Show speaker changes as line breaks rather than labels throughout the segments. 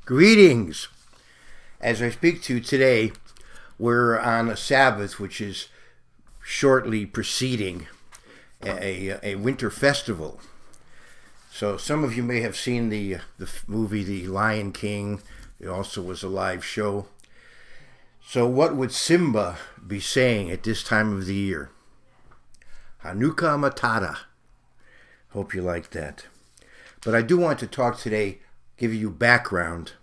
Greetings! As I speak to you today, we're on a Sabbath, which is shortly preceding a winter festival. So some of you may have seen the movie The Lion King. It also was a live show. So what would Simba be saying at this time of the year? Hanukkah Matata. Hope you like that. But I do want to talk today, give you background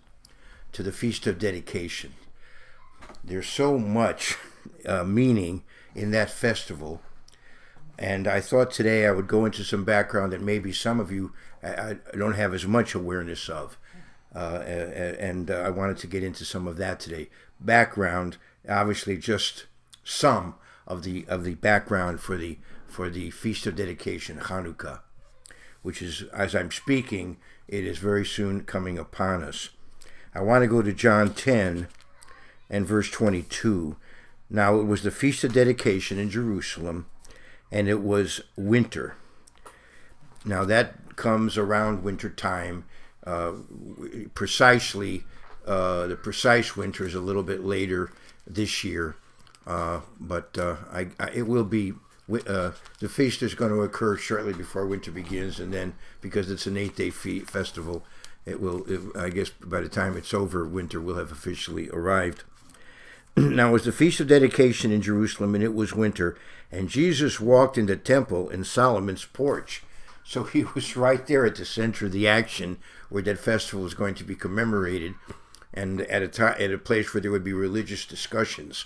to the Feast of Dedication. There's so much meaning in that festival, and I thought today I would go into some background that maybe some of you I don't have as much awareness of, and I wanted to get into some of that today. Background, obviously, just some of the background for the Feast of Dedication, Hanukkah, which is, as I'm speaking, it is very soon coming upon us. I want to go to John 10 and verse 22. Now it was the Feast of Dedication in Jerusalem, and it was winter. Now that comes around winter time. Precisely, the precise winter is a little bit later this year, but it will be. The feast is going to occur shortly before winter begins, and then because it's an 8-day festival, I guess by the time it's over, winter will have officially arrived. Now it was the Feast of Dedication in Jerusalem, and it was winter, and Jesus walked in the temple in Solomon's porch. So he was right there at the center of the action where that festival was going to be commemorated, and at a place where there would be religious discussions.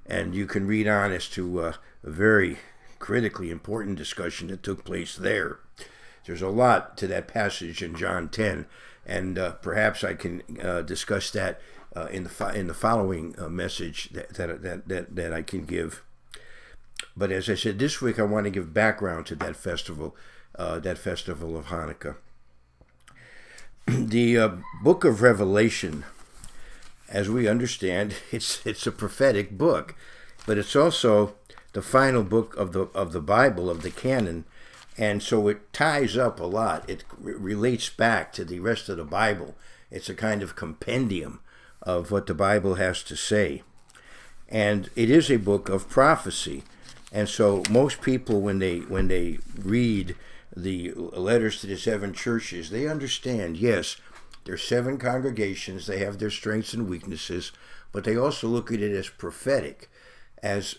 And you can read on as to a very critically important discussion that took place there. There's a lot to that passage in John 10, and perhaps I can discuss that in the following message that I can give. But as I said, this week I want to give background to that festival of Hanukkah. The book of Revelation, as we understand, it's a prophetic book, but it's also the final book of the Bible, of the canon, and so it ties up a lot. It relates back to the rest of the Bible. It's a kind of compendium of what the Bible has to say, and it is a book of prophecy. And so most people, when they read the letters to the 7 churches, they understand, yes, there's 7 congregations, they have their strengths and weaknesses, but they also look at it as prophetic, as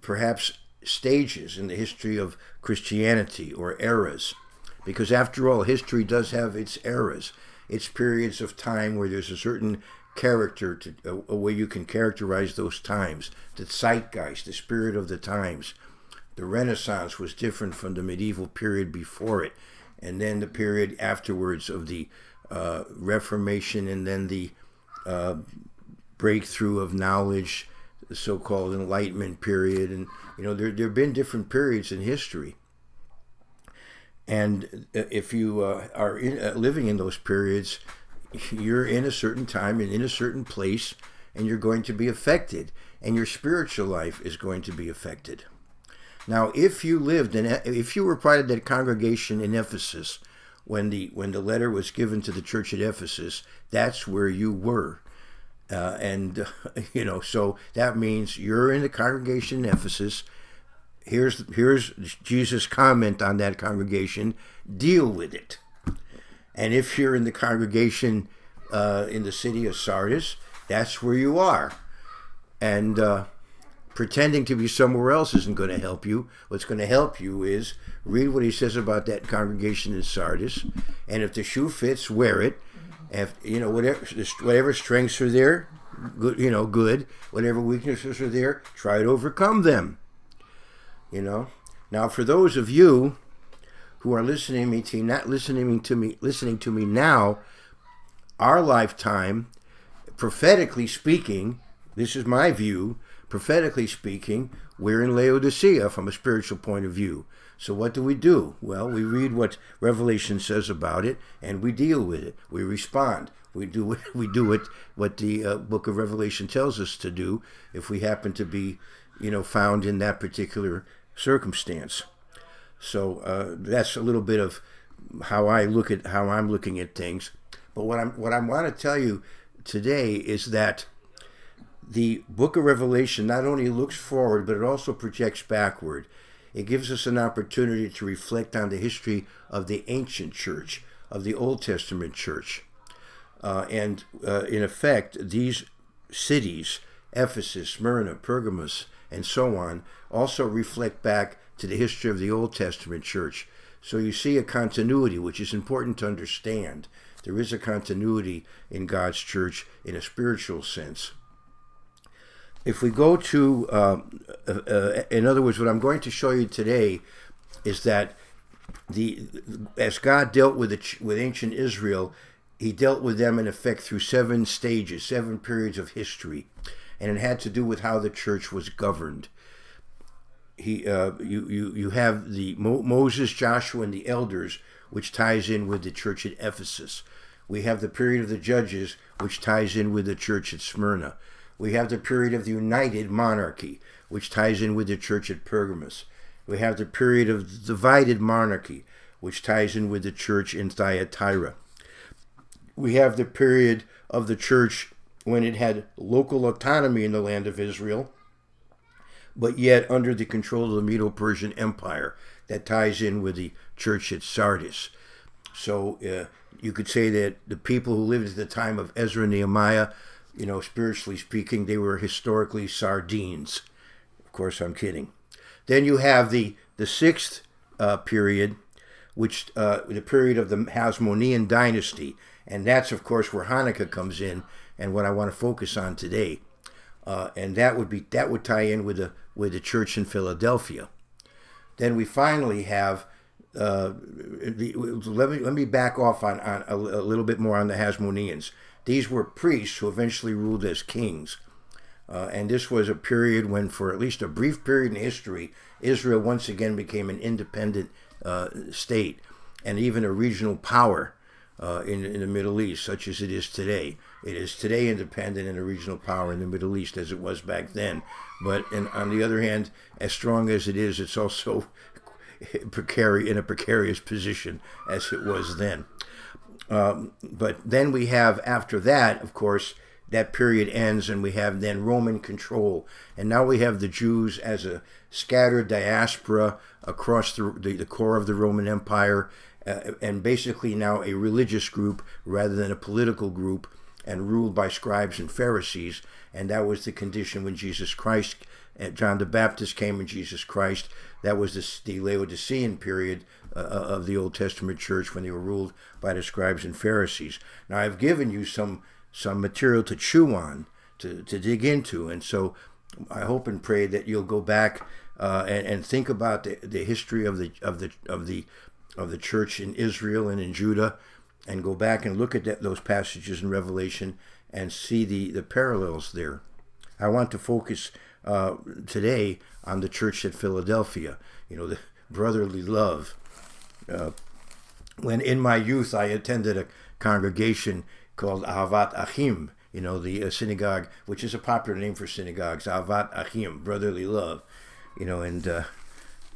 perhaps stages in the history of Christianity, or eras. Because after all, history does have its eras. It's periods of time where there's a certain character, a way you can characterize those times. The zeitgeist, the spirit of the times. The Renaissance was different from the medieval period before it. And then the period afterwards of the Reformation, and then the breakthrough of knowledge, the so-called Enlightenment period. And, there have been different periods in history. And if you are living in those periods, you're in a certain time and in a certain place, and you're going to be affected, and your spiritual life is going to be affected. Now, if you were part of that congregation in Ephesus, when the letter was given to the church at Ephesus, that's where you were. So that means you're in the congregation in Ephesus. Here's Jesus' comment on that congregation: deal with it. And if you're in the congregation in the city of Sardis, that's where you are. And pretending to be somewhere else isn't going to help you. What's going to help you is read what he says about that congregation in Sardis, and if the shoe fits, wear it. If, whatever strengths are there, good. Good. Whatever weaknesses are there, try to overcome them. Now, for those of you who are listening to me now, our lifetime, prophetically speaking, this is my view. Prophetically speaking, we're in Laodicea from a spiritual point of view. So what do? Well, we read what Revelation says about it, and we deal with it. We respond. We do it what the book of Revelation tells us to do if we happen to be, found in that particular circumstance. So that's a little bit of how I'm looking at things. But what I want to tell you today is that the book of Revelation not only looks forward, but it also projects backward. It gives us an opportunity to reflect on the history of the ancient church, of the Old Testament church. In effect, these cities, Ephesus, Smyrna, Pergamos, and so on, also reflect back to the history of the Old Testament church. So you see a continuity, which is important to understand. There is a continuity in God's church in a spiritual sense. If we go to, in other words, what I'm going to show you today is that as God dealt with ancient Israel, he dealt with them in effect through 7 stages, 7 periods of history, and it had to do with how the church was governed. You have Moses, Joshua, and the elders, which ties in with the church at Ephesus. We have the period of the judges, which ties in with the church at Smyrna. We have the period of the united monarchy, which ties in with the church at Pergamos. We have the period of divided monarchy, which ties in with the church in Thyatira. We have the period of the church when it had local autonomy in the land of Israel, but yet under the control of the Medo-Persian Empire. That ties in with the church at Sardis. So you could say that the people who lived at the time of Ezra and Nehemiah, spiritually speaking, they were historically sardines. Of course, I'm kidding. Then you have the 6th period, which the period of the Hasmonean dynasty, and that's, of course, where Hanukkah comes in, and what I want to focus on today. And that would tie in with the church in Philadelphia. Then we finally have let me back off on a little bit more on the Hasmoneans. These were priests who eventually ruled as kings. And this was a period when, for at least a brief period in history, Israel once again became an independent state and even a regional power in the Middle East, such as it is today. It is today independent and a regional power in the Middle East as it was back then. But on the other hand, as strong as it is, it's also in a precarious position as it was then. But then we have, after that, of course, that period ends and we have then Roman control. And now we have the Jews as a scattered diaspora across the core of the Roman Empire, and basically now a religious group rather than a political group, and ruled by scribes and Pharisees. And that was the condition when Jesus Christ, John the Baptist came, and Jesus Christ. That was the Laodicean period of the Old Testament church, when they were ruled by the scribes and Pharisees. Now, I've given you some material to chew on, to dig into, and so I hope and pray that you'll go back and think about the history of the church in Israel and in Judah, and go back and look at those passages in Revelation and see the parallels there. I want to focus today on the church at Philadelphia, the brotherly love. When in my youth I attended a congregation called Ahavat Achim, the synagogue, which is a popular name for synagogues, Ahavat Achim, brotherly love, and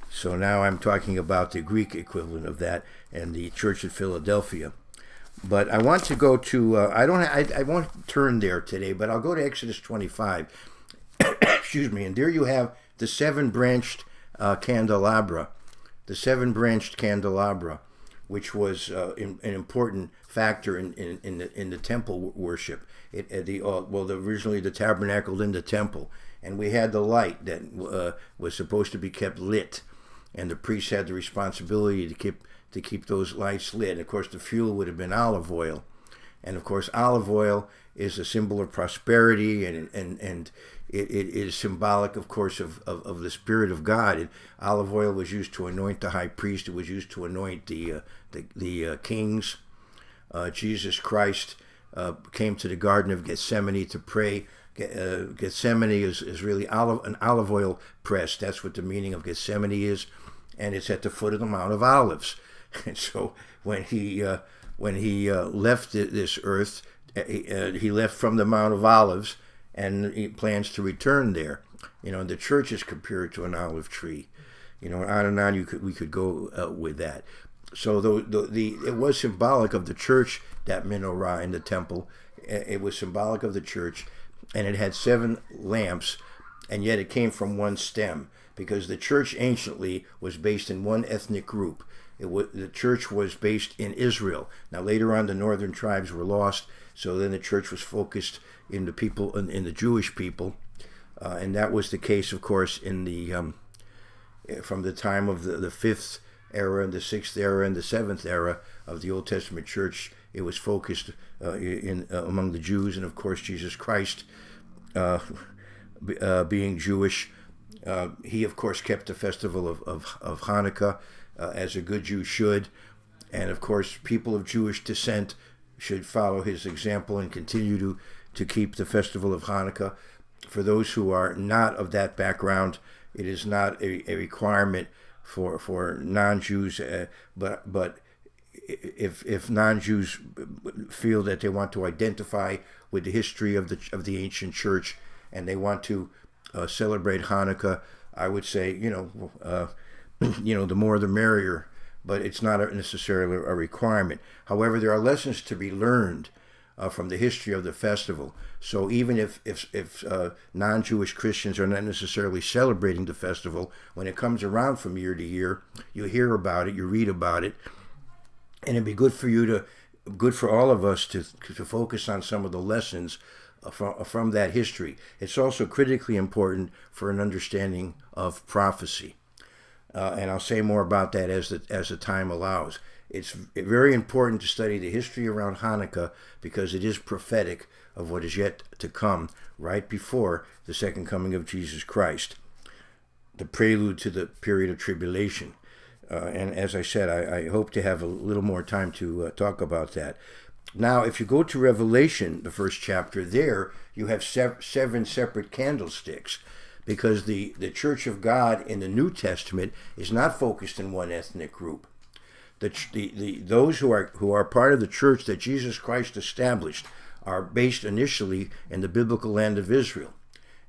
so now I'm talking about the Greek equivalent of that and the church at Philadelphia. But I want to go to, I won't turn there today, but I'll go to Exodus 25. Excuse me, and there you have the 7-branched candelabra, which was an important factor in the temple worship. Originally the tabernacle in the temple, and we had the light that was supposed to be kept lit, and the priests had the responsibility to keep those lights lit. And of course, the fuel would have been olive oil, and of course, olive oil is a symbol of prosperity, and it is symbolic, of course, of the Spirit of God. And olive oil was used to anoint the high priest. It was used to anoint the kings. Jesus Christ came to the Garden of Gethsemane to pray. Gethsemane is really an olive oil press. That's what the meaning of Gethsemane is, and it's at the foot of the Mount of Olives. And so when he left this earth, he left from the Mount of Olives, and he plans to return there. The church is compared to an olive tree. On and on we could go with that. So it was symbolic of the church that menorah in the temple. It was symbolic of the church, and it had 7 lamps, and yet it came from one stem, because the church anciently was based in one ethnic group. The church was based in Israel. Now later on, the northern tribes were lost, so then the church was focused in the people, in the Jewish people, and that was the case, of course, in the from the time of the 5th era and the 6th era and the 7th era of the Old Testament church. It was focused among the Jews, and of course Jesus Christ, being Jewish, he of course kept the festival of Hanukkah, as a good Jew should, and of course people of Jewish descent should follow his example and continue to keep the festival of Hanukkah. For those who are not of that background, it is not a requirement for non-Jews, but if non-Jews feel that they want to identify with the history of the ancient church and they want to celebrate Hanukkah, I would say, the more the merrier, but it's not necessarily a requirement. However, there are lessons to be learned from the history of the festival. So even if non-Jewish Christians are not necessarily celebrating the festival, when it comes around from year to year, you hear about it, you read about it, and it'd be good for all of us to focus on some of the lessons from that history. It's also critically important for an understanding of prophecy. And I'll say more about that as the time allows. It's very important to study the history around Hanukkah because it is prophetic of what is yet to come right before the second coming of Jesus Christ, the prelude to the period of tribulation. And as I said, I hope to have a little more time to talk about that. Now, if you go to Revelation, the first chapter, there you have 7 separate candlesticks, because the Church of God in the New Testament is not focused in one ethnic group. Those who are part of the church that Jesus Christ established are based initially in the biblical land of Israel,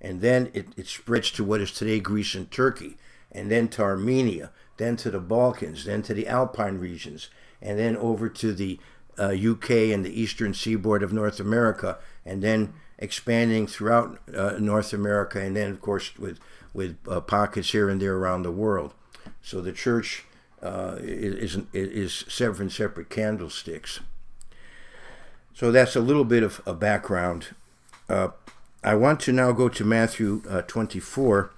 and then it spreads to what is today Greece and Turkey, and then to Armenia, then to the Balkans, then to the Alpine regions, and then over to the UK and the eastern seaboard of North America, and then expanding throughout North America, and then of course with pockets here and there around the world. So the church is 7 separate candlesticks. So that's a little bit of a background. I want to now go to Matthew 24.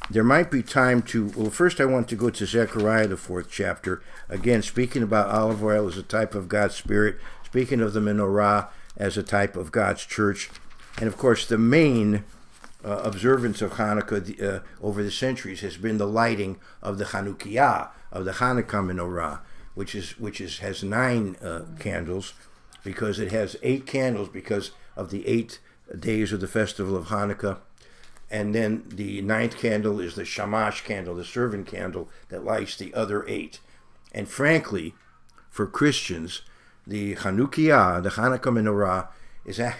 There might be time first I want to go to Zechariah, the 4th chapter. Again, speaking about olive oil as a type of God's Spirit, speaking of the menorah as a type of God's church. And of course, the main observance of Hanukkah over the centuries has been the lighting of the Hanukkah, of the Hanukkah menorah, which has 9 candles, because it has 8 candles because of the 8 days of the festival of Hanukkah. And then the 9th candle is the shamash candle, the servant candle, that lights the other 8. And frankly, for Christians, the Hanukkah, the Hanukkah menorah,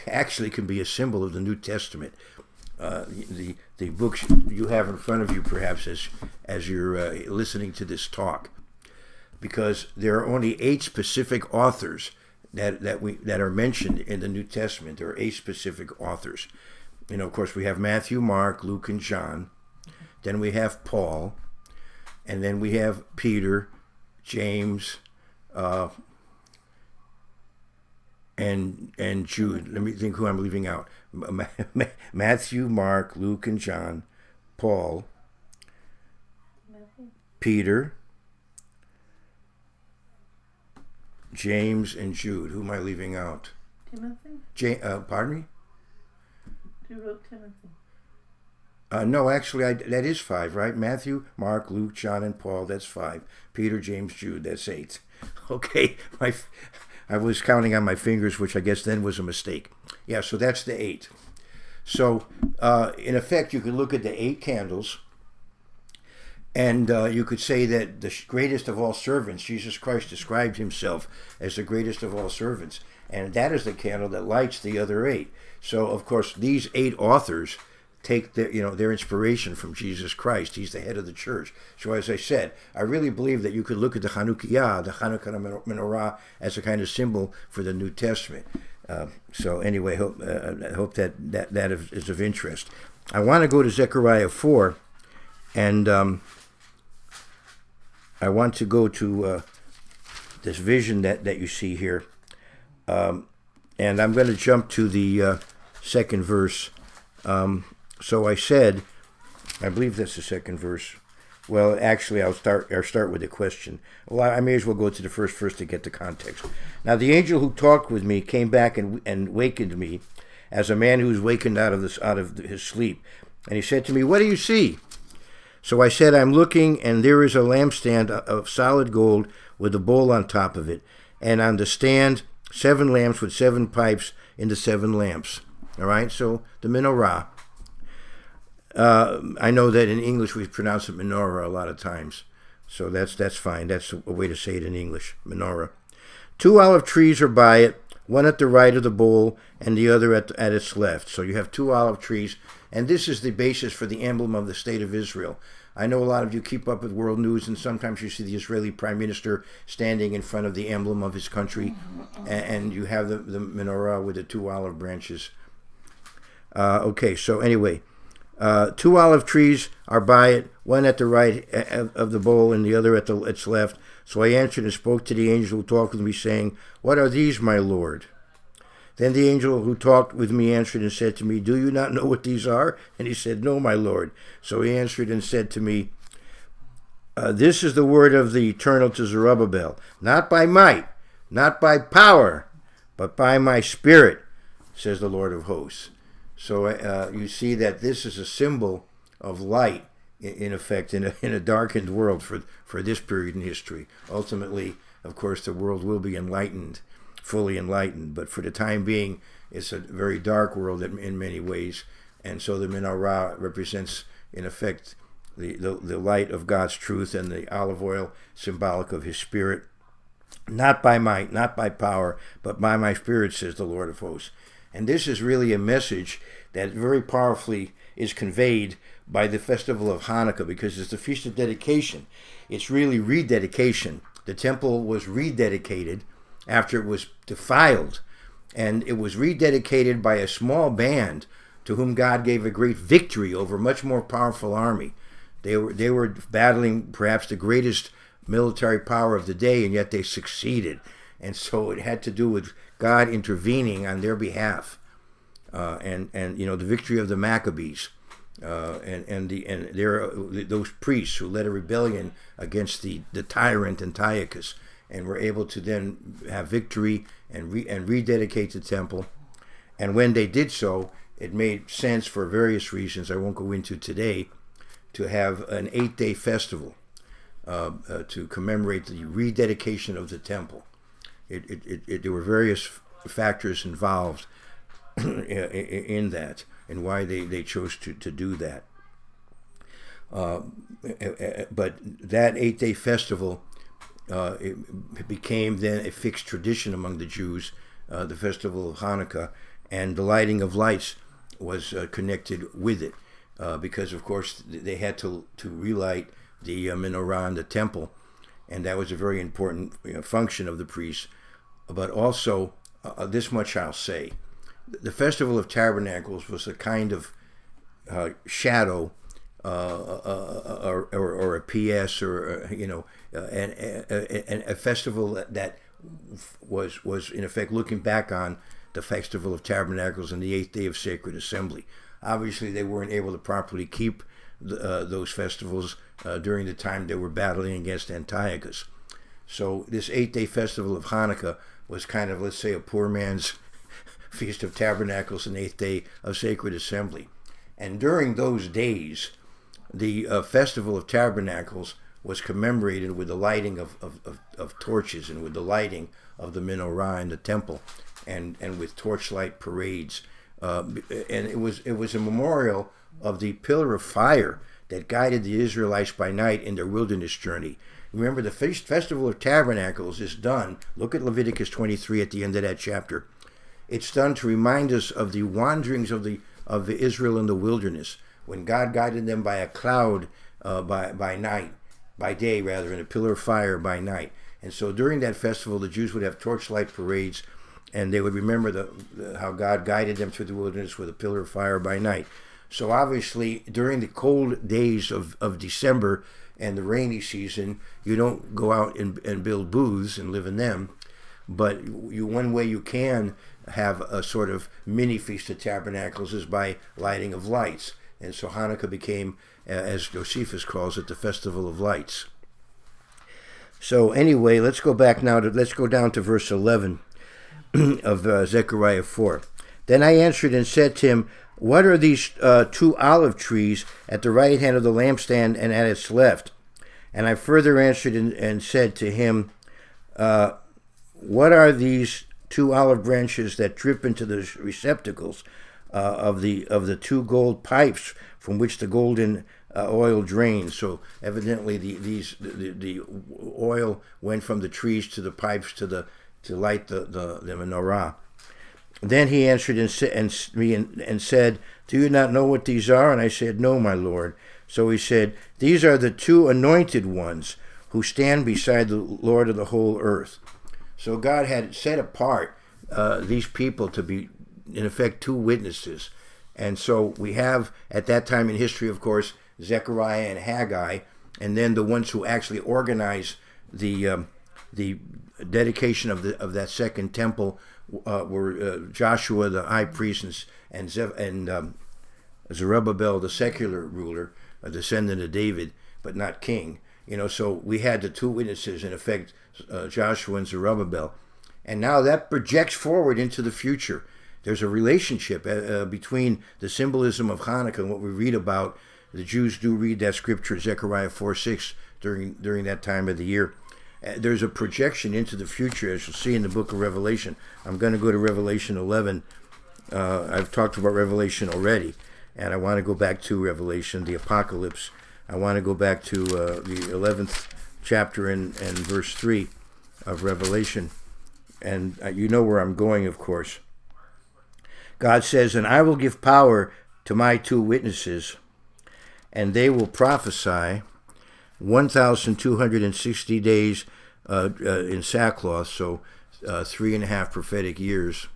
actually can be a symbol of the New Testament. The books you have in front of you, perhaps, as you're listening to this talk, because there are only 8 specific authors that are mentioned in the New Testament. There are 8 specific authors. Of course, we have Matthew, Mark, Luke, and John. Then we have Paul, and then we have Peter, James, and Jude. Let me think who I'm leaving out. Matthew, Mark, Luke, and John, Paul, Peter, James, and Jude. Who am I leaving out?
Timothy?
Pardon me?
Who wrote Timothy?
No, actually, that is 5, right? Matthew, Mark, Luke, John, and Paul. That's 5. Peter, James, Jude. That's 8. Okay, I was counting on my fingers, which I guess then was a mistake. Yeah, so that's the 8. So, in effect, you could look at the 8 candles, and you could say that the greatest of all servants, Jesus Christ described himself as the greatest of all servants, and that is the candle that lights the other 8. So, of course, these 8 authors take their inspiration from Jesus Christ. He's the head of the church. So as I said, I really believe that you could look at the Hanukkah, the Hanukkah menorah, as a kind of symbol for the New Testament. So anyway, I hope that is of interest. I want to go to Zechariah 4, and I want to go to this vision that you see here. And I'm going to jump to the second verse. So I said, I believe that's the second verse. Well, actually, I'll start with a question. Well, I may as well go to the first verse to get the context. Now, the angel who talked with me came back and wakened me, as a man who is wakened out of his sleep. And he said to me, "What do you see?" So I said, "I'm looking, and there is a lampstand of solid gold with a bowl on top of it, and on the stand 7 lamps with 7 pipes in the 7 lamps." All right, so the menorah. I know that in English we pronounce it menorah a lot of times, so that's fine. That's a way to say it in English, menorah. 2 olive trees are by it, one at the right of the bowl and the other at its left. So you have 2 olive trees, and this is the basis for the emblem of the state of Israel. I know a lot of you keep up with world news, and sometimes you see the Israeli prime minister standing in front of the emblem of his country, and you have the menorah with the 2 olive branches. Okay, so anyway, 2 olive trees are by it, one at the right of the bowl and the other at its left. So I answered and spoke to the angel who talked with me, saying, "What are these, my Lord?" Then the angel who talked with me answered and said to me, "Do you not know what these are?" And he said, "No, my Lord." So he answered and said to me, "This is the word of the Eternal to Zerubbabel, not by might, not by power, but by my Spirit, says the Lord of hosts." So you see that this is a symbol of light, in effect, in a darkened world for this period in history. Ultimately, of course, the world will be enlightened, fully enlightened, but for the time being, it's a very dark world in many ways. And so the menorah represents, in effect, the light of God's truth, and the olive oil symbolic of his Spirit. Not by might, not by power, but by my Spirit, says the Lord of hosts. And this is really a message that very powerfully is conveyed by the festival of Hanukkah, because it's the Feast of Dedication. It's really rededication. The temple was rededicated after it was defiled, and it was rededicated by a small band to whom God gave a great victory over a much more powerful army. They were battling perhaps the greatest military power of the day, and yet they succeeded. And so it had to do with God intervening on their behalf, and the victory of the Maccabees, and those priests who led a rebellion against the tyrant Antiochus, and were able to then have victory and rededicate the temple. And when they did so, it made sense for various reasons I won't go into today to have an 8-day festival to commemorate the rededication of the temple. There were various factors involved in that, and why they chose to do that. But that 8-day festival, it became then a fixed tradition among the Jews, the festival of Hanukkah, and the lighting of lights was connected with it, because of course they had to relight the menorah in the temple, and that was a very important function of the priests. But also, this much I'll say, the Festival of Tabernacles was a kind of shadow, or a PS, or a festival that was in effect looking back on the Festival of Tabernacles and the 8th day of Sacred Assembly. Obviously, they weren't able to properly keep those festivals during the time they were battling against Antiochus. So this 8-day festival of Hanukkah was kind of, let's say, a poor man's Feast of Tabernacles and 8th day of Sacred Assembly. And during those days, the Festival of Tabernacles was commemorated with the lighting of torches, and with the lighting of the menorah in the temple, and with torchlight parades. And it was a memorial of the pillar of fire that guided the Israelites by night in their wilderness journey. Remember, the Festival of Tabernacles is done, look at Leviticus 23 at the end of that chapter. It's done to remind us of the wanderings of the of Israel in the wilderness, when God guided them by a cloud by night, by day rather, and a pillar of fire by night. And so during that festival, the Jews would have torchlight parades, and they would remember how God guided them through the wilderness with a pillar of fire by night. So obviously, during the cold days of December and the rainy season, you don't go out and build booths and live in them. But one way you can have a sort of mini Feast of Tabernacles is by lighting of lights. And so Hanukkah became, as Josephus calls it, the Festival of Lights. So anyway, let's go down to verse 11 of Zechariah 4. Then I answered and said to him, what are these 2 olive trees at the right hand of the lampstand and at its left? And I further answered and said to him, what are these 2 olive branches that drip into the receptacles of the 2 gold pipes from which the golden oil drains? So evidently the oil went from the trees to the pipes to light the menorah. Then he answered and said, do you not know what these are? And I said, no, my Lord. So he said, these are the 2 anointed ones who stand beside the Lord of the whole earth. So God had set apart these people to be, in effect, 2 witnesses. And so we have, at that time in history, of course, Zechariah and Haggai, and then the ones who actually organize the dedication of that second temple were Joshua the high priest and Zerubbabel the secular ruler, a descendant of David, but not king. So we had the 2 witnesses, in effect, Joshua and Zerubbabel. And now that projects forward into the future. There's a relationship between the symbolism of Hanukkah and what we read about. The Jews do read that scripture, Zechariah 4:6, during that time of the year. There's a projection into the future, as you'll see in the book of Revelation. I'm going to go to Revelation 11. I've talked about Revelation already, and I want to go back to Revelation, the Apocalypse. I want to go back to the 11th chapter and verse 3 of Revelation. And you know where I'm going, of course. God says, and I will give power to my 2 witnesses, and they will prophesy 1,260 days in sackcloth, so 3.5 prophetic years.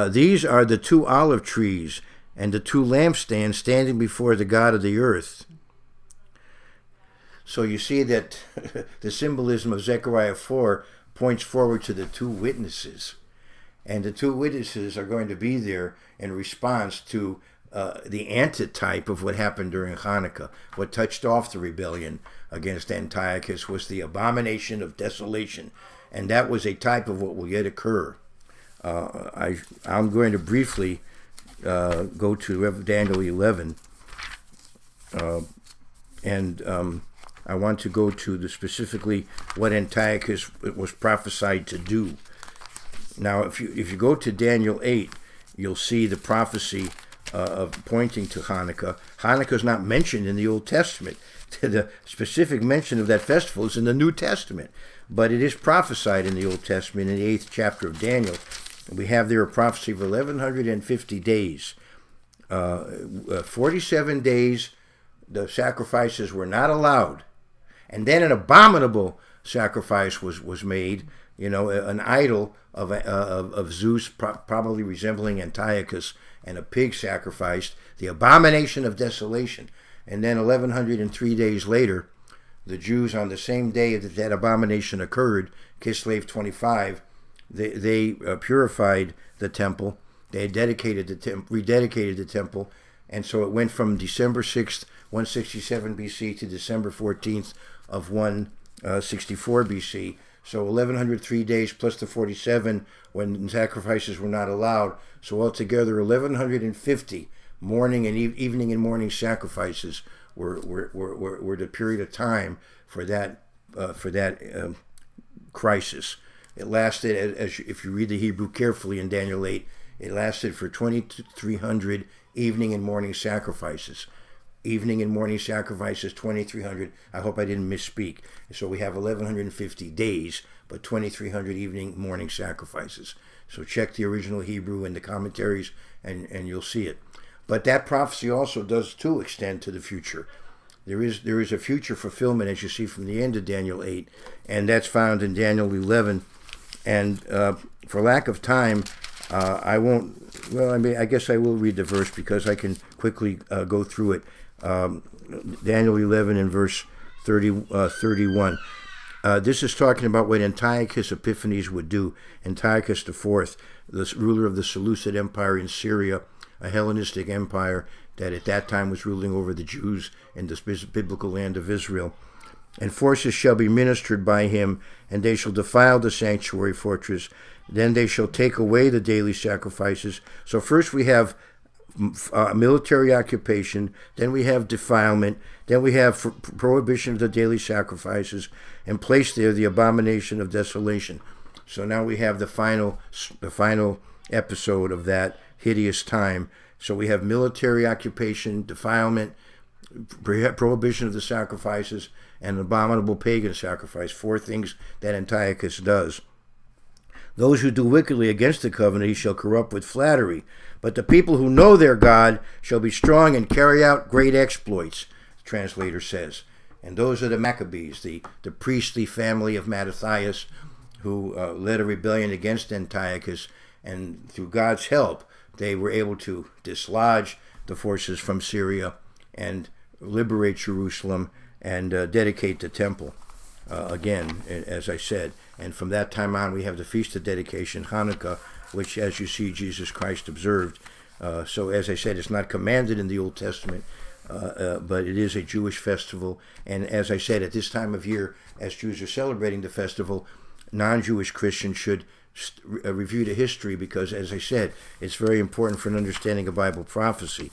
These are the 2 olive trees and the 2 lampstands standing before the God of the earth. So you see that the symbolism of Zechariah 4 points forward to the 2 witnesses. And the 2 witnesses are going to be there in response to the antitype of what happened during Hanukkah. What touched off the rebellion against Antiochus was the abomination of desolation. And that was a type of what will yet occur. I'm going to briefly go to Daniel 11. I want to go to specifically what Antiochus was prophesied to do. Now, if you go to Daniel 8, you'll see the prophecy of pointing to Hanukkah. Hanukkah is not mentioned in the Old Testament. The specific mention of that festival is in the New Testament, but it is prophesied in the Old Testament in the 8th chapter of Daniel. We have there a prophecy of 1,150 days. 47 days the sacrifices were not allowed. And then an abominable sacrifice was made, an idol of Zeus, probably resembling Antiochus, and a pig sacrificed, the abomination of desolation. And then 1,103 days later, the Jews, on the same day that abomination occurred, Kislev 25, they purified the temple. They rededicated the temple, and so it went from December 6th, 167 BC to December 14th of 164 BC. So 1,103 days plus the 47 when sacrifices were not allowed. So altogether 1,150 morning and evening and morning sacrifices were the period of time for that crisis. It lasted, if you read the Hebrew carefully in Daniel 8, it lasted for 2,300 evening and morning sacrifices. evening and morning sacrifices, 2,300. I hope I didn't misspeak. So we have 1,150 days, but 2,300 evening, morning sacrifices. So check the original Hebrew and the commentaries, and you'll see it. But that prophecy also does, too, extend to the future. There is a future fulfillment, as you see from the end of Daniel 8, and that's found in Daniel 11. And for lack of time, I won't. Well, I guess I will read the verse because I can quickly go through it. Daniel 11 and verse 31. This is talking about what Antiochus Epiphanes would do. Antiochus IV, the ruler of the Seleucid Empire in Syria, a Hellenistic empire that at that time was ruling over the Jews in this biblical land of Israel. And forces shall be ministered by him, and they shall defile the sanctuary fortress. Then they shall take away the daily sacrifices. So first we have military occupation, then we have defilement, then we have prohibition of the daily sacrifices, and place there the abomination of desolation. So now we have the final episode of that hideous time. So we have military occupation, defilement, prohibition of the sacrifices, and abominable pagan sacrifice. 4 things that Antiochus does. Those who do wickedly against the covenant he shall corrupt with flattery. But the people who know their God shall be strong and carry out great exploits, the translator says. And those are the Maccabees, the priestly family of Mattathias, who led a rebellion against Antiochus. And through God's help, they were able to dislodge the forces from Syria and liberate Jerusalem and dedicate the temple again, as I said. And from that time on, we have the Feast of Dedication, Hanukkah, which, as you see, Jesus Christ observed. So, as I said, it's not commanded in the Old Testament, but it is a Jewish festival. And as I said, at this time of year, as Jews are celebrating the festival, non-Jewish Christians should review the history because, as I said, it's very important for an understanding of Bible prophecy.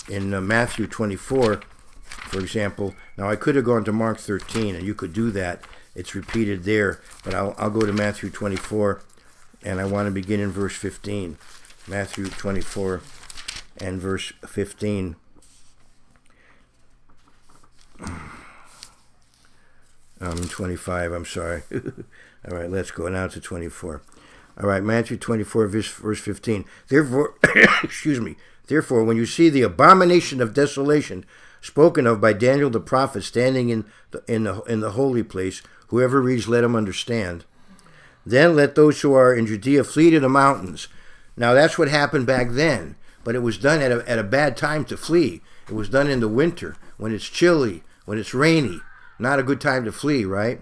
In Matthew 24, for example, now I could have gone to Mark 13, and you could do that. It's repeated there, but I'll go to Matthew 24, and I want to begin in verse 15. Matthew 24 and verse 15. I'm 25, I'm sorry. All right, let's go now to 24. All right, Matthew 24, verse 15. Therefore, excuse me. Therefore, when you see the abomination of desolation spoken of by Daniel the prophet standing in the holy place, whoever reads, let him understand. Then let those who are in Judea flee to the mountains. Now that's what happened back then, but it was done at a bad time to flee. It was done in the winter, when it's chilly, when it's rainy. Not a good time to flee, right?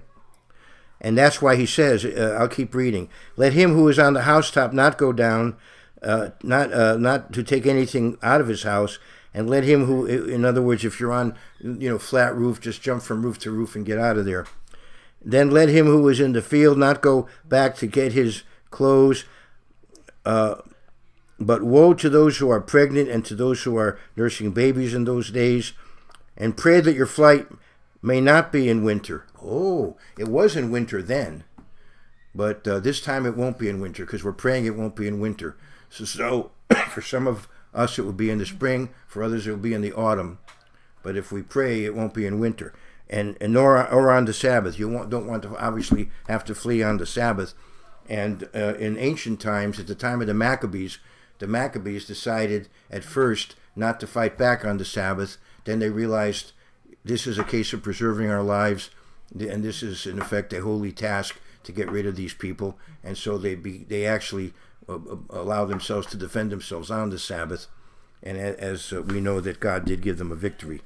And that's why he says, I'll keep reading. Let him who is on the housetop not go down, not to take anything out of his house, and let him who, in other words, if you're on, flat roof, just jump from roof to roof and get out of there. Then let him who is in the field not go back to get his clothes. But woe to those who are pregnant and to those who are nursing babies in those days. And pray that your flight may not be in winter. Oh, it was in winter then. But this time it won't be in winter because we're praying it won't be in winter. So for some of us it will be in the spring. For others it will be in the autumn. But if we pray, it won't be in winter. And nor or on the Sabbath. You don't want to obviously have to flee on the Sabbath. And in ancient times, at the time of the Maccabees decided at first not to fight back on the Sabbath. Then they realized this is a case of preserving our lives, and this is in effect a holy task to get rid of these people. And so they actually allow themselves to defend themselves on the Sabbath. And as we know that God did give them a victory.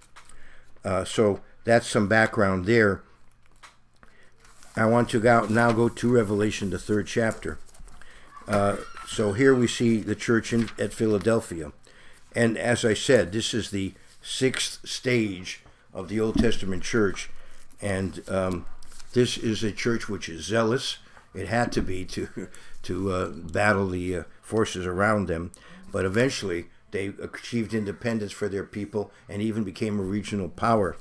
So that's some background there. I want to now go to Revelation, the 3rd chapter. So here we see the church at Philadelphia. And as I said, this is the 6th stage of the Old Testament church. And this is a church which is zealous. It had to be to battle the forces around them. But eventually they achieved independence for their people and even became a regional power.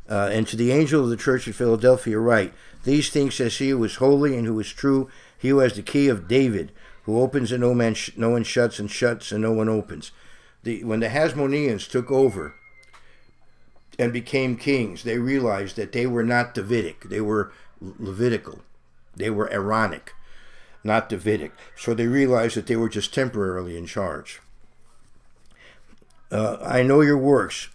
And to the angel of the church at Philadelphia write, these things says he who is holy and who is true, he who has the key of David, who opens and no one shuts, and shuts and no one opens. When the Hasmoneans took over and became kings, they realized that they were not Davidic. They were Levitical. They were Aaronic, not Davidic. So they realized that they were just temporarily in charge. I know your works.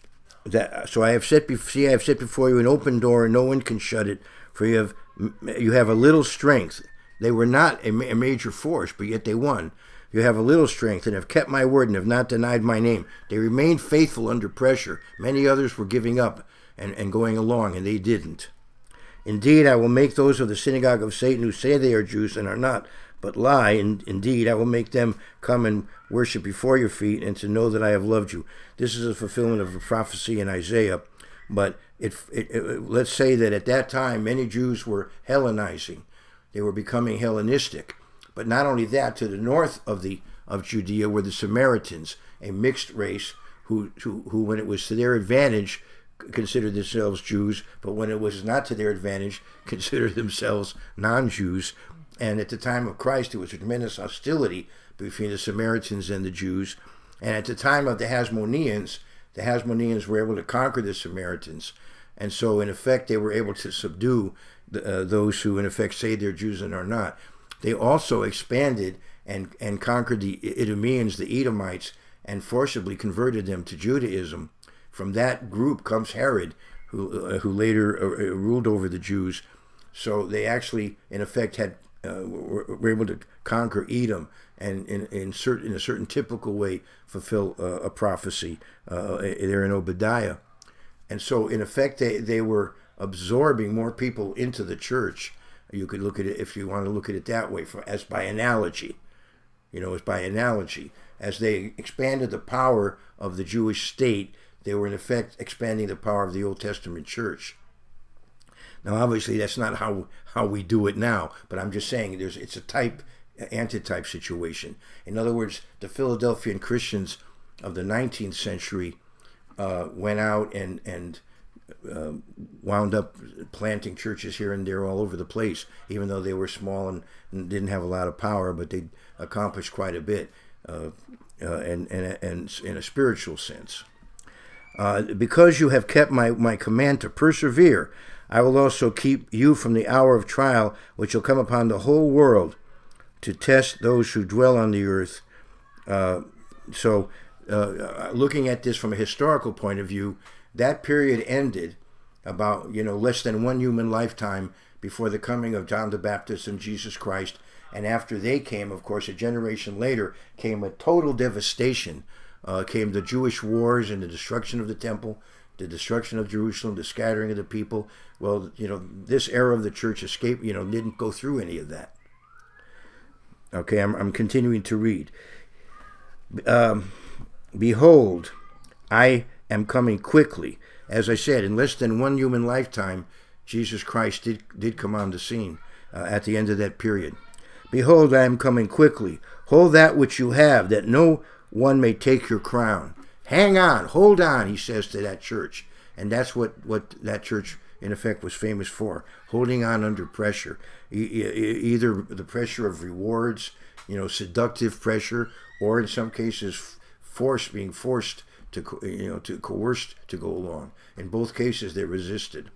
So I have set before you an open door, and no one can shut it. For you have a little strength. They were not a major force, but yet they won. You have a little strength, and have kept my word, and have not denied my name. They remained faithful under pressure. Many others were giving up and going along, and they didn't. Indeed, I will make those of the synagogue of Satan who say they are Jews and are not, but lie. And indeed, I will make them come and worship before your feet, and to know that I have loved you. This is a fulfillment of a prophecy in Isaiah. But let's say that at that time, many Jews were Hellenizing. They were becoming Hellenistic. But not only that, to the north of Judea were the Samaritans, a mixed race who, when it was to their advantage, considered themselves Jews, but when it was not to their advantage, considered themselves non-Jews. And at the time of Christ, there was a tremendous hostility between the Samaritans and the Jews. And at the time of the Hasmoneans were able to conquer the Samaritans. And so, in effect, they were able to subdue those who, in effect, say they're Jews and are not. They also expanded and conquered the Idumeans, the Edomites, and forcibly converted them to Judaism. From that group comes Herod, who later ruled over the Jews. So they actually, in effect, were able to conquer Edom and in a certain typical way fulfill a prophecy there in Obadiah. And so, in effect, they were absorbing more people into the church. You could look at it, if you want to look at it that way, as by analogy. As they expanded the power of the Jewish state, they were in effect expanding the power of the Old Testament church. Now, obviously, that's not how we do it now, but I'm just saying it's a antitype situation. In other words, the Philadelphian Christians of the 19th century went out and wound up planting churches here and there all over the place, even though they were small and didn't have a lot of power, but they accomplished quite a bit and in a spiritual sense. Because you have kept my command to persevere, I will also keep you from the hour of trial, which will come upon the whole world to test those who dwell on the earth. Looking at this from a historical point of view, that period ended about less than one human lifetime before the coming of John the Baptist and Jesus Christ. And after they came, of course, a generation later, came a total devastation. Came the Jewish wars and the destruction of the temple, the destruction of Jerusalem, the scattering of the people. Well, this era of the church didn't go through any of that. Okay, I'm continuing to read. Behold, I am coming quickly. As I said, in less than one human lifetime, Jesus Christ did come on the scene at the end of that period. Behold, I am coming quickly. Hold that which you have, that no one may take your crown. Hang on, hold on, he says to that church. And that's what that church, in effect, was famous for, holding on under pressure. Either the pressure of rewards, seductive pressure, or in some cases, being forced to coerced to go along. In both cases, they resisted.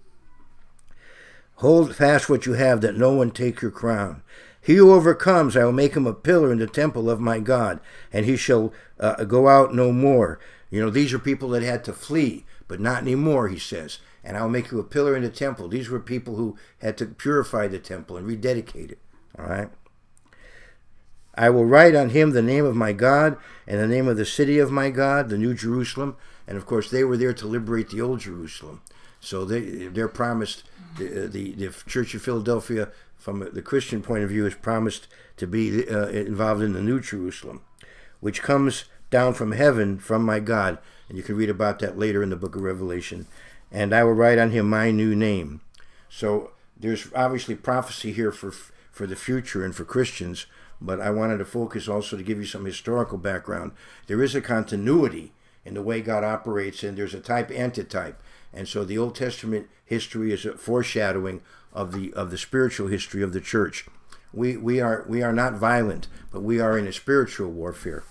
Hold fast what you have, that no one take your crown. He who overcomes, I will make him a pillar in the temple of my God, and he shall go out no more. These are people that had to flee, but not anymore, he says. And I will make you a pillar in the temple. These were people who had to purify the temple and rededicate it. All right? I will write on him the name of my God and the name of the city of my God, the New Jerusalem. And, of course, they were there to liberate the Old Jerusalem. So they're promised, the Church of Philadelphia, from the Christian point of view, is promised to be involved in the New Jerusalem, which comes down from heaven from my God. And you can read about that later in the book of Revelation. And I will write on him my new name. So there's obviously prophecy here for the future and for Christians, but I wanted to focus also to give you some historical background. There is a continuity in the way God operates, and there's a type-antitype. And so the Old Testament history is a foreshadowing of the spiritual history of the church. We are not violent, but we are in a spiritual warfare.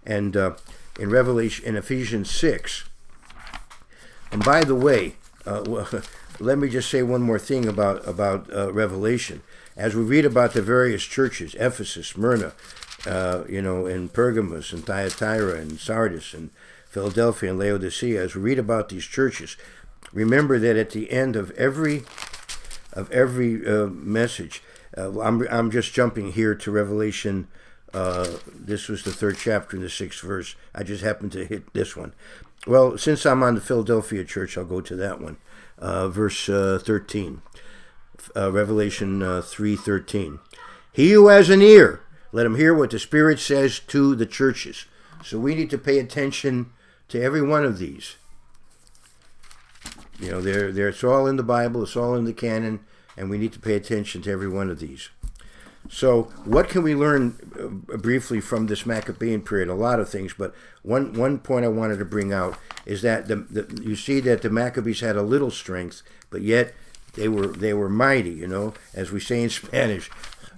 And in Ephesians 6, And by the way, let me just say one more thing about Revelation. As we read about the various churches, Ephesus, Smyrna, and Pergamos, and Thyatira, and Sardis, and Philadelphia, and Laodicea, as we read about these churches, remember that at the end of every message, I'm just jumping here to Revelation. This was the 3rd chapter in the 6th verse. I just happened to hit this one. Well, since I'm on the Philadelphia church, I'll go to that one. Verse 13. Revelation 3:13. He who has an ear, let him hear what the Spirit says to the churches. So we need to pay attention to every one of these. It's all in the Bible, it's all in the canon, and we need to pay attention to every one of these. So what can we learn briefly from this Maccabean period? A lot of things, but one point I wanted to bring out is that you see that the Maccabees had a little strength, but yet they were mighty, as we say in Spanish,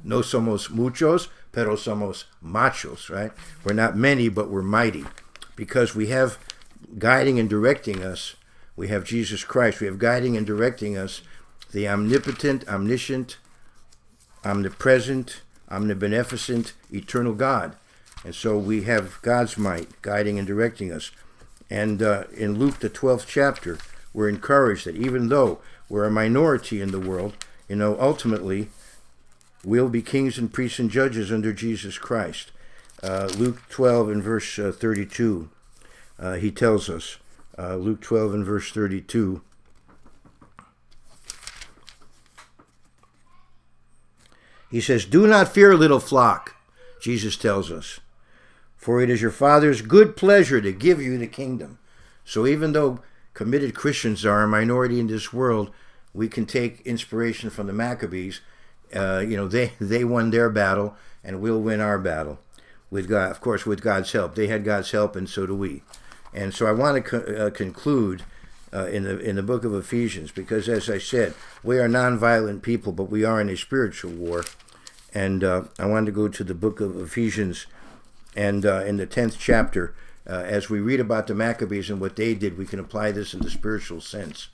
no somos muchos, pero somos machos, right? We're not many, but we're mighty, because we have guiding and directing us. We have Jesus Christ. We have guiding and directing us, the omnipotent, omniscient, omnipresent, omnibeneficent, eternal God. And so we have God's might guiding and directing us. And in Luke, the 12th chapter, we're encouraged that even though we're a minority in the world, ultimately we'll be kings and priests and judges under Jesus Christ. Luke 12 and verse 32, he tells us, Luke 12 and verse 32, he says, "Do not fear, little flock," Jesus tells us, "for it is your Father's good pleasure to give you the kingdom." So even though committed Christians are a minority in this world, we can take inspiration from the Maccabees. They won their battle, and we'll win our battle with God, of course, with God's help. They had God's help, and so do we. And so I want to conclude in the book of Ephesians, because, as I said, we are nonviolent people, but we are in a spiritual war. And I wanted to go to the book of Ephesians, and in the 10th chapter, as we read about the Maccabees and what they did, we can apply this in the spiritual sense.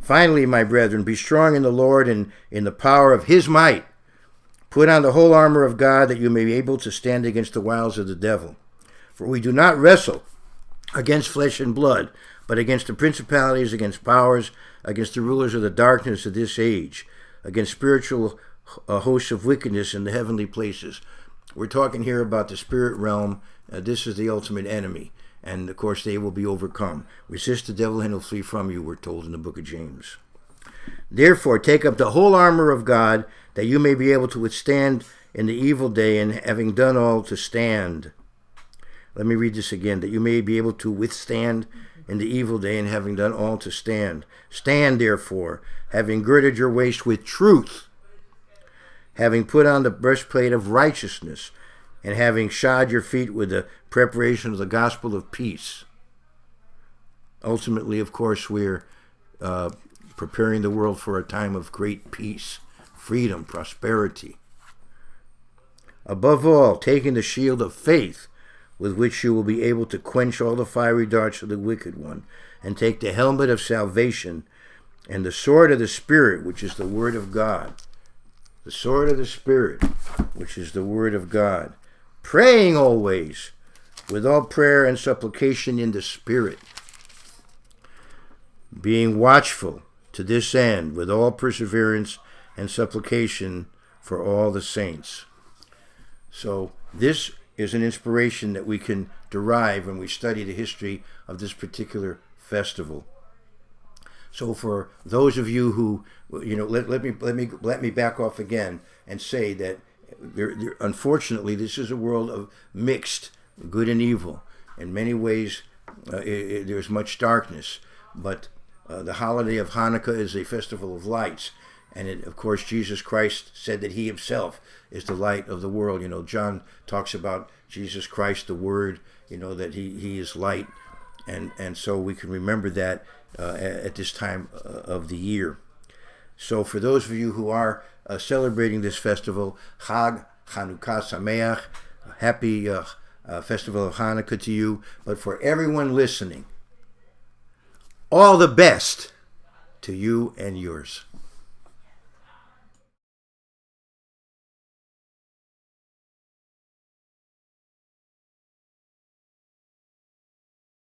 "Finally, my brethren, be strong in the Lord and in the power of his might. Put on the whole armor of God, that you may be able to stand against the wiles of the devil. For we do not wrestle against flesh and blood, but against the principalities, against powers, against the rulers of the darkness of this age, against spiritual hosts of wickedness in the heavenly places." We're talking here about the spirit realm. This is the ultimate enemy. And, of course, they will be overcome. "Resist the devil and he'll flee from you," we're told in the book of James. "Therefore, take up the whole armor of God, that you may be able to withstand in the evil day, and having done all, to stand." Let me read this again. "That you may be able to withstand in the evil day, and having done all, to stand. Stand, therefore, having girded your waist with truth, having put on the breastplate of righteousness, and having shod your feet with the preparation of the gospel of peace." Ultimately, of course, we're preparing the world for a time of great peace, freedom, prosperity. "Above all, taking the shield of faith, with which you will be able to quench all the fiery darts of the wicked one, and take the helmet of salvation and the sword of the Spirit, which is the word of God." The sword of the Spirit, which is the word of God. "Praying always with all prayer and supplication in the Spirit, being watchful to this end with all perseverance and supplication for all the saints." So this is an inspiration that we can derive when we study the history of this particular festival. So for those of you who, let me back off again and say that unfortunately, this is a world of mixed good and evil. In many ways, there's much darkness, but the holiday of Hanukkah is a festival of lights. And of course, Jesus Christ said that he himself is the light of the world. John talks about Jesus Christ, the Word, that he is light. And so we can remember that at this time of the year. So for those of you who are celebrating this festival, Chag Hanukkah Sameach, happy festival of Hanukkah to you. But for everyone listening, All the best to you and yours.